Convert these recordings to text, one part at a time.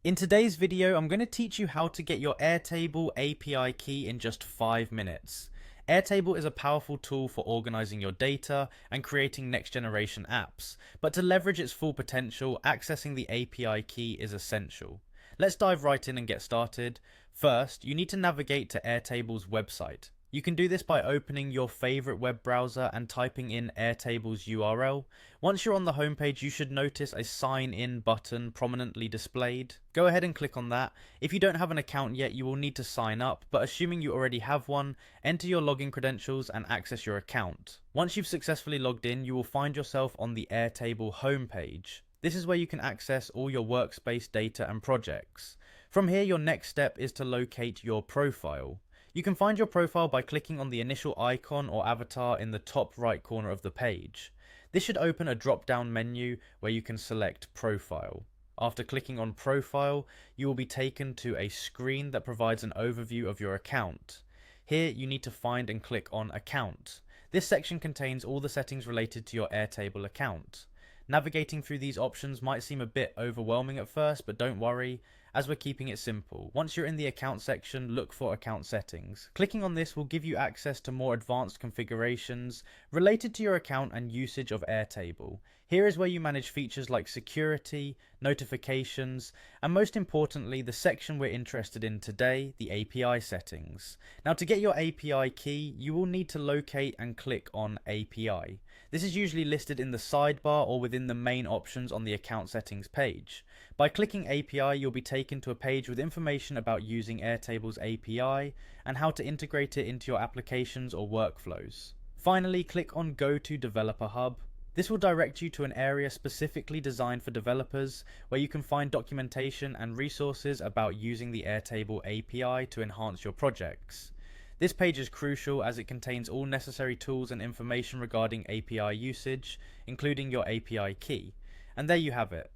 In today's video, I'm going to teach you how to get your Airtable API key in just 5 minutes. Airtable is a powerful tool for organizing your data and creating next generation apps, but to leverage its full potential, accessing the API key is essential. Let's dive right in and get started. First, you need to navigate to Airtable's website. You can do this by opening your favorite web browser and typing in Airtable's URL. Once you're on the homepage, you should notice a sign in button prominently displayed. Go ahead and click on that. If you don't have an account yet, you will need to sign up, but assuming you already have one, enter your login credentials and access your account. Once you've successfully logged in, you will find yourself on the Airtable homepage. This is where you can access all your workspace data and projects. From here, your next step is to locate your profile. You can find your profile by clicking on the initial icon or avatar in the top right corner of the page. This should open a drop-down menu where you can select Profile. After clicking on Profile, you will be taken to a screen that provides an overview of your account. Here, you need to find and click on Account. This section contains all the settings related to your Airtable account. Navigating through these options might seem a bit overwhelming at first, but don't worry, as we're keeping it simple. Once you're in the account section, look for account settings. Clicking on this will give you access to more advanced configurations related to your account and usage of Airtable. Here is where you manage features like security, notifications, and most importantly, the section we're interested in today, the API settings. Now, to get your API key, you will need to locate and click on API. This is usually listed in the sidebar or within the main options on the account settings page. By clicking API, you'll be taken to a page with information about using Airtable's API and how to integrate it into your applications or workflows. Finally, click on Go to Developer Hub. This will direct you to an area specifically designed for developers where you can find documentation and resources about using the Airtable API to enhance your projects. This page is crucial as it contains all necessary tools and information regarding API usage, including your API key. And there you have it.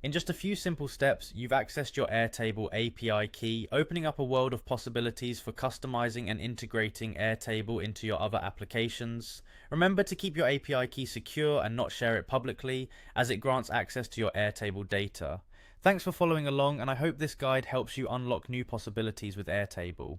In just a few simple steps, you've accessed your Airtable API key, opening up a world of possibilities for customizing and integrating Airtable into your other applications. Remember to keep your API key secure and not share it publicly, as it grants access to your Airtable data. Thanks for following along, and I hope this guide helps you unlock new possibilities with Airtable.